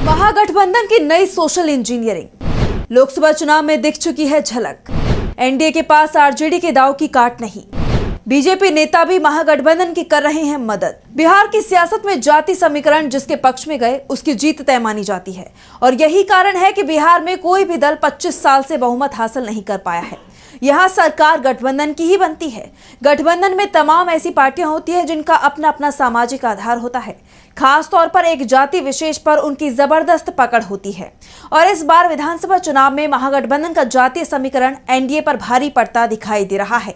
महागठबंधन की नई social engineering Lok Sabha चुनाव में दिख चुकी है झलक। एनडीए के पास आरजेडी के दांव की काट नहीं। बीजेपी नेता भी महागठबंधन की कर रहे हैं मदद। बिहार की सियासत में जाति समीकरण जिसके पक्ष में गए उसकी जीत तय मानी जाती है और यही कारण है कि बिहार में कोई भी दल 25 साल से बहुमत हासिल नहीं कर पाया है। यहाँ सरकार गठबंधन की ही बनती है। गठबंधन में तमाम ऐसी पार्टियां होती है जिनका अपना अपना सामाजिक आधार होता है। खास तौर पर एक जाति विशेष पर उनकी जबरदस्त पकड़ होती है और इस बार विधानसभा चुनाव में महागठबंधन का जातीय समीकरण एनडीए पर भारी पड़ता दिखाई दे रहा है।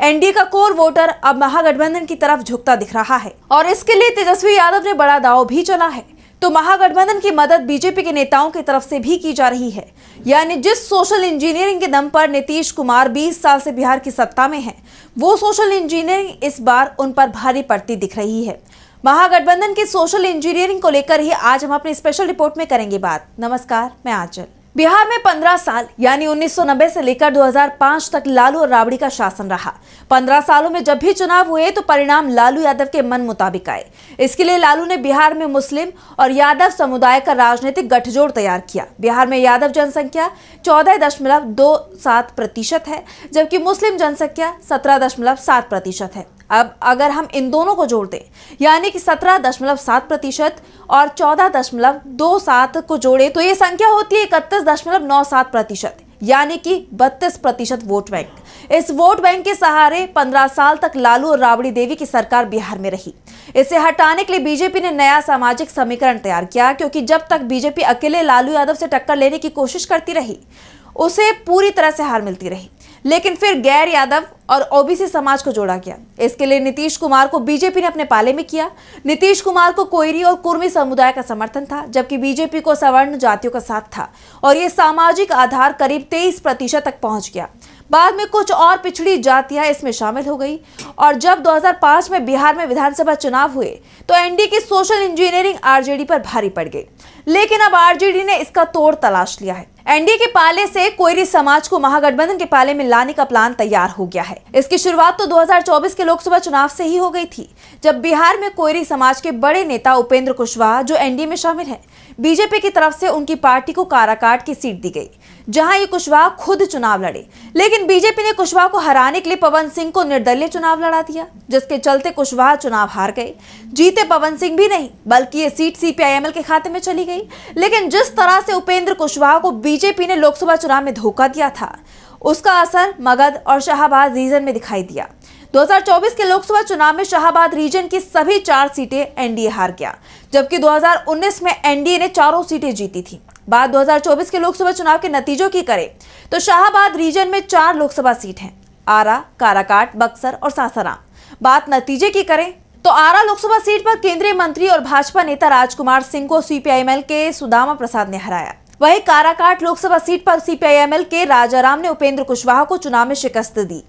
एनडीए का कोर वोटर अब महागठबंधन की तरफ झुकता दिख रहा है और इसके लिए तेजस्वी यादव ने बड़ा दांव भी चला है। तो महागठबंधन की मदद बीजेपी के नेताओं की तरफ से भी की जा रही है। यानी जिस सोशल इंजीनियरिंग के दम पर नीतीश कुमार 20 साल से बिहार की सत्ता में हैं, वो सोशल इंजीनियरिंग इस बार उन पर भारी पड़ती दिख रही है। महागठबंधन की सोशल इंजीनियरिंग को लेकर ही आज हम अपनी स्पेशल रिपोर्ट में करेंगे बात। नमस्कार, मैं आंचल। बिहार में 15 साल यानी 1990 से लेकर 2005 तक लालू और राबड़ी का शासन रहा। 15 सालों में जब भी चुनाव हुए तो परिणाम लालू यादव के मन मुताबिक आए। इसके लिए लालू ने बिहार में मुस्लिम और यादव समुदाय का राजनीतिक गठजोड़ तैयार किया। बिहार में यादव जनसंख्या 14.27% है, जबकि मुस्लिम जनसंख्या 17.7% है। अब अगर हम इन दोनों को जोड़ दें यानी कि 17.7% और 14.27 को जोड़े तो ये संख्या होती है 31.97%, यानी कि 32% वोट बैंक। इस वोट बैंक के सहारे 15 साल तक लालू और राबड़ी देवी की सरकार बिहार में रही। इसे हटाने के लिए बीजेपी ने नया सामाजिक समीकरण तैयार किया, क्योंकि जब तक बीजेपी अकेले लालू यादव से टक्कर लेने की कोशिश करती रही उसे पूरी तरह से हार मिलती रही। लेकिन फिर गैर यादव और ओबीसी समाज को जोड़ा गया। इसके लिए नीतीश कुमार को बीजेपी ने अपने पाले में किया। नीतीश कुमार को कोयरी और कुर्मी समुदाय का समर्थन था, जबकि बीजेपी को सवर्ण जातियों का साथ था और ये सामाजिक आधार करीब 23% तक पहुंच गया। बाद में कुछ और पिछड़ी जातियां इसमें शामिल हो गई और जब 2005 में बिहार में विधानसभा चुनाव हुए तो एनडीए की सोशल इंजीनियरिंग आरजेडी पर भारी पड़ गई। लेकिन अब आरजेडी ने इसका तोड़ तलाश लिया है। एनडीए के पाले से कोयरी समाज को महागठबंधन के पाले में लाने का प्लान तैयार हो गया है। इसकी शुरुआत तो 2024 के लोकसभा चुनाव से ही हो गई थी, जब बिहार में कोयरी समाज के बड़े नेता उपेंद्र कुशवाहा, जो एनडीए में शामिल हैं, बीजेपी की तरफ से उनकी पार्टी को काराकाट की सीट दी गई, जहां ये कुशवाहा खुद चुनाव लड़े। लेकिन बीजेपी ने कुशवाहा को हराने के लिए पवन सिंह को निर्दलीय चुनाव लड़ा दिया, जिसके चलते कुशवाहा चुनाव हार गए। जीते पवन सिंह भी नहीं, बल्कि ये सीट सीपीआईएमएल के खाते में चली गई। लेकिन जिस तरह से उपेंद्र कुशवाहा को बीजेपी ने लोकसभा चुनाव में धोखा दिया था, उसका असर मगध और शाहाबाद रीजन में दिखाई दिया। 2024 के लोकसभा चुनाव में शाहाबाद रीजन की सभी 4 सीटें एनडीए हार गया, जबकि 2019 में एनडीए ने चारों सीटें जीती थी। बात 2024 के लोकसभा चुनाव के नतीजों की करें तो शाहाबाद रीजन में 4 लोकसभा सीट हैं, आरा, काराकाट, बक्सर और सासाराम। बात नतीजे की करें तो आरा लोकसभा सीट पर केंद्रीय मंत्री और भाजपा नेता राजकुमार सिंह को सीपीआईएमएल के सुदामा प्रसाद ने हराया। वहीं काराकाट लोकसभा सीट पर सीपीआईएमएल के राजाराम ने उपेंद्र कुशवाहा को चुनाव में शिकस्त दी।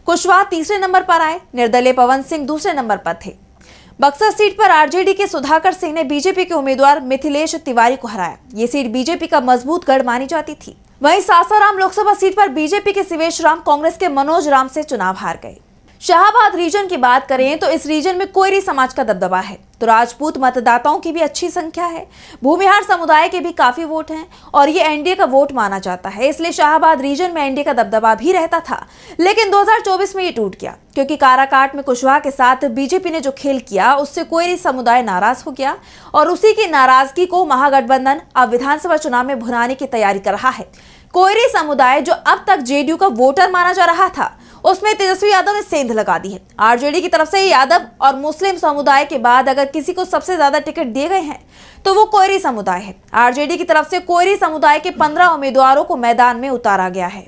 कुशवाहा तीसरे नंबर पर आए, निर्दलीय पवन सिंह दूसरे नंबर पर थे। बक्सर सीट पर आरजेडी के सुधाकर सिंह ने बीजेपी के उम्मीदवार मिथिलेश तिवारी को हराया। ये सीट बीजेपी का मजबूत गढ़ मानी जाती थी। वहीं सासाराम लोकसभा सीट पर बीजेपी के सिवेश राम कांग्रेस के मनोज राम से चुनाव हार गए। शाहाबाद रीजन की बात करें तो इस रीजन में कोयरी समाज का दबदबा है, तो राजपूत मतदाताओं की भी अच्छी संख्या है। भूमिहार समुदाय के भी काफी वोट हैं और ये एनडीए का वोट माना जाता है, इसलिए शाहाबाद रीजन में एनडीए का दबदबा भी रहता था। लेकिन 2024 में ये टूट गया, क्योंकि काराकाट में कुशवाहा के साथ बीजेपी ने जो खेल किया उससे कोयरी समुदाय नाराज हो गया और उसी की नाराजगी को महागठबंधन अब विधानसभा चुनाव में भुनाने की तैयारी कर रहा है। कोयरी समुदाय जो अब तक जेडीयू का वोटर माना जा रहा था, उसमें तेजस्वी यादव ने सेंध लगा दी है। आरजेडी की तरफ से यादव और मुस्लिम समुदाय के बाद अगर किसी को सबसे ज्यादा टिकट दिए गए हैं तो वो कोयरी समुदाय है। आरजेडी की तरफ से कोयरी समुदाय के 15 उम्मीदवारों को मैदान में उतारा गया है।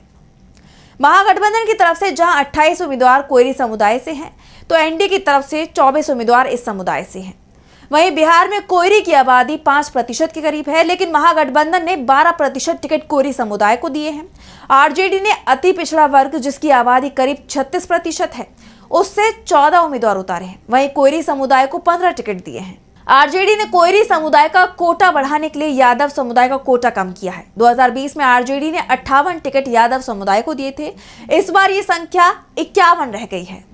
महागठबंधन की तरफ से जहां 28 उम्मीदवार कोयरी समुदाय से हैं, तो एनडीए की तरफ से 24 उम्मीदवार इस समुदाय से हैं। वहीं बिहार में कोयरी की आबादी 5% के करीब है, लेकिन महागठबंधन ने 12% टिकट कोयरी समुदाय को दिए हैं। आरजेडी ने अति पिछड़ा वर्ग, जिसकी आबादी करीब 36% है, उससे 14 उम्मीदवार उतारे हैं। वहीं कोयरी समुदाय को 15 टिकट दिए हैं। आरजेडी ने कोयरी समुदाय का कोटा बढ़ाने के लिए यादव समुदाय का कोटा कम किया है। 2020 में आरजेडी ने 58 टिकट यादव समुदाय को दिए थे। इस बार ये संख्या 51 रह गई है।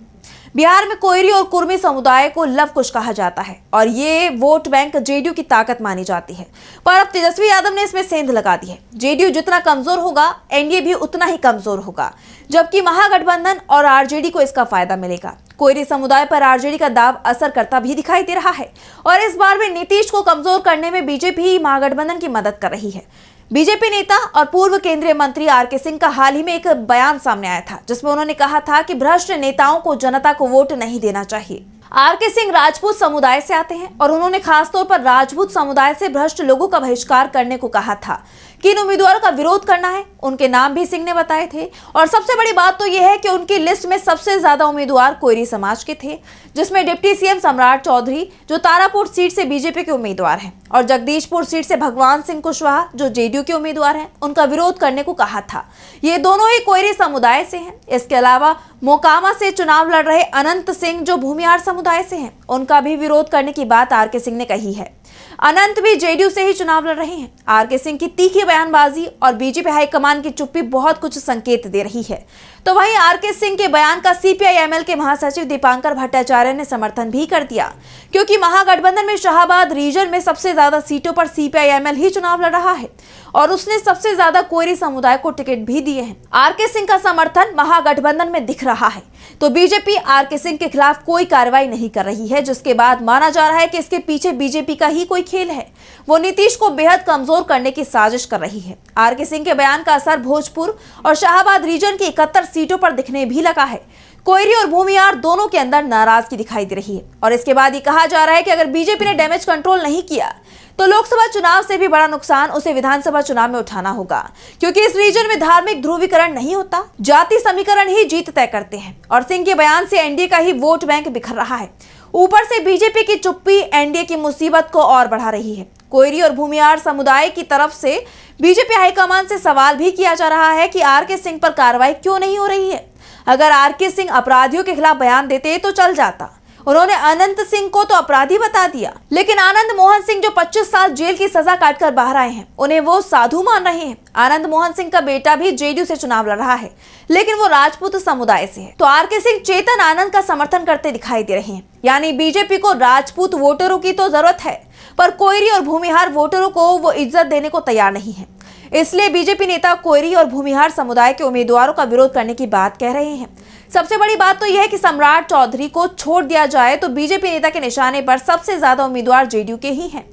बिहार में कोयरी और कुर्मी समुदाय को लव कुश कहा जाता है और ये वोट बैंक जेडीयू की ताकत मानी जाती है। पर अब तेजस्वी यादव ने इसमें सेंध लगा दी है। जेडीयू जितना कमजोर होगा, एनडीए भी उतना ही कमजोर होगा, जबकि महागठबंधन और आरजेडी को इसका फायदा मिलेगा। कोयरी समुदाय पर आरजेडी का दाव असर करता भी दिखाई दे रहा है और इस बार भी नीतीश को कमजोर करने में बीजेपी महागठबंधन की मदद कर रही है। बीजेपी नेता और पूर्व केंद्रीय मंत्री आरके सिंह का हाल ही में एक बयान सामने आया था, जिसमें उन्होंने कहा था कि भ्रष्ट नेताओं को जनता को वोट नहीं देना चाहिए। आरके सिंह राजपूत समुदाय से आते हैं और उन्होंने खासतौर पर राजपूत समुदाय से भ्रष्ट लोगों का बहिष्कार करने को कहा था। किन उम्मीदवारों का विरोध करना है, उनके नाम भी सिंह ने बताए थे और सबसे बड़ी बात तो यह है कि उनकी लिस्ट में सबसे ज्यादा उम्मीदवार कोयरी समाज के थे, जिसमें डिप्टी सीएम सम्राट चौधरी जो तारापुर सीट से बीजेपी के उम्मीदवार हैं और जगदीशपुर सीट से भगवान सिंह कुशवाहा जो जेडीयू के उम्मीदवार हैं, उनका विरोध करने को कहा था। ये दोनों ही कोयरी समुदाय से हैं। इसके अलावा मोकामा से चुनाव लड़ रहे अनंत सिंह जो भूमिहार समुदाय से हैं, उनका भी विरोध करने की बात आरके सिंह ने कही है। अनंत भी जेडीयू से ही चुनाव लड़ रहे हैं। आरके सिंह की तीखी बयानबाजी और बीजेपी हाईकमान की चुप्पी बहुत कुछ संकेत दे रही है। तो वहीं आरके सिंह के बयान का सीपीआई-एमएल के महासचिव दीपांकर भट्टाचार्य ने समर्थन भी कर दिया, क्योंकि महागठबंधन में शाहाबाद रीजन में सबसे ज्यादा सीटों पर सीपीआई-एमएल ही चुनाव लड़ रहा है और उसने सबसे ज्यादा कोयरी समुदाय को टिकट भी दिए हैं। आरके सिंह का समर्थन महागठबंधन में दिख रहा है, तो बीजेपी आरके सिंह के खिलाफ कोई कार्रवाई नहीं कर रही है, जिसके बाद माना जा रहा है कि इसके पीछे बीजेपी का ही कोई खेल है। वो नीतीश को बेहद कमजोर करने की साजिश कर रही है। आरके सिंह के बयान का असर भोजपुर और शाहाबाद रीजन की 71 सीटों पर दिखने भी लगा है। कोयरी और भूमिहार दोनों के अंदर नाराजगी दिखाई दे रही है और इसके बाद ये कहा जा रहा है कि अगर बीजेपी ने डैमेज कंट्रोल नहीं किया तो लोकसभा चुनाव से भी बड़ा नुकसान उसे विधानसभा चुनाव में उठाना होगा, क्योंकि इस रीजन में धार्मिक ध्रुवीकरण नहीं होता, जाति समीकरण ही जीत तय करते हैं और सिंह के बयान से एनडीए का ही वोट बैंक बिखर रहा है। ऊपर से बीजेपी की चुप्पी एनडीए की मुसीबत को और बढ़ा रही है। कोयरी और भूमिहार समुदाय की तरफ से बीजेपी हाईकमान से सवाल भी किया जा रहा है कि आरके सिंह पर कार्रवाई क्यों नहीं हो रही है। अगर आरके सिंह अपराधियों के खिलाफ बयान देते तो चल जाता। उन्होंने अनंत सिंह को तो अपराधी बता दिया, लेकिन आनंद मोहन सिंह जो 25 साल जेल की सजा काटकर बाहर आए हैं, उन्हें वो साधु मान रहे हैं। आनंद मोहन सिंह का बेटा भी जेडीयू से चुनाव लड़ रहा है, लेकिन वो राजपूत समुदाय से है। तो आरके सिंह चेतन आनंद का समर्थन करते दिखाई दे रहे हैं। यानी बीजेपी को राजपूत वोटरों की तो जरूरत है, पर कोयरी और भूमिहार वोटरों को वो इज्जत देने को तैयार नहीं है। इसलिए बीजेपी नेता कोयरी और भूमिहार समुदाय के उम्मीदवारों का विरोध करने की बात कह रहे हैं। सबसे बड़ी बात तो यह है कि सम्राट चौधरी को छोड़ दिया जाए तो बीजेपी नेता के निशाने पर सबसे ज्यादा उम्मीदवार जेडीयू के ही हैं।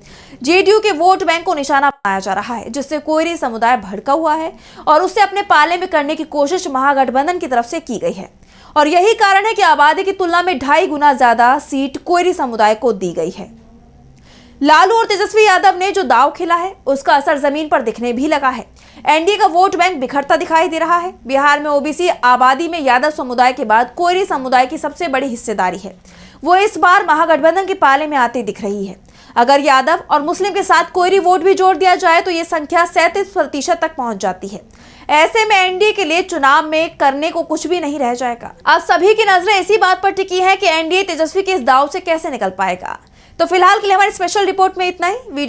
जेडीयू के वोट बैंक को निशाना बनाया जा रहा है, जिससे कोयरी समुदाय भड़का हुआ है और उसे अपने पाले में करने की कोशिश महागठबंधन की तरफ से की गई है और यही कारण है कि आबादी की तुलना में 2.5 गुना ज्यादा सीट कोयरी समुदाय को दी गई है। लालू और तेजस्वी यादव ने जो दांव खेला है, उसका असर जमीन पर दिखने भी लगा है। एनडीए का वोट बैंक बिखरता दिखाई दे रहा है। बिहार में ओबीसी आबादी में यादव समुदाय के बाद कोयरी समुदाय की सबसे बड़ी हिस्सेदारी है। वो इस बार महागठबंधन के पाले में आती दिख रही है। अगर यादव और मुस्लिम के साथ कोयरी वोट भी जोड़ दिया जाए तो ये संख्या 37% तक पहुंच जाती है। ऐसे में एनडीए के लिए चुनाव में करने को कुछ भी नहीं रह जाएगा। अब सभी की नजरें इसी बात पर टिकी है कि एनडीए तेजस्वी के इस दाव से कैसे निकल पाएगा। तो फिलहाल के लिए हमारी स्पेशल रिपोर्ट में इतना ही। वीडियो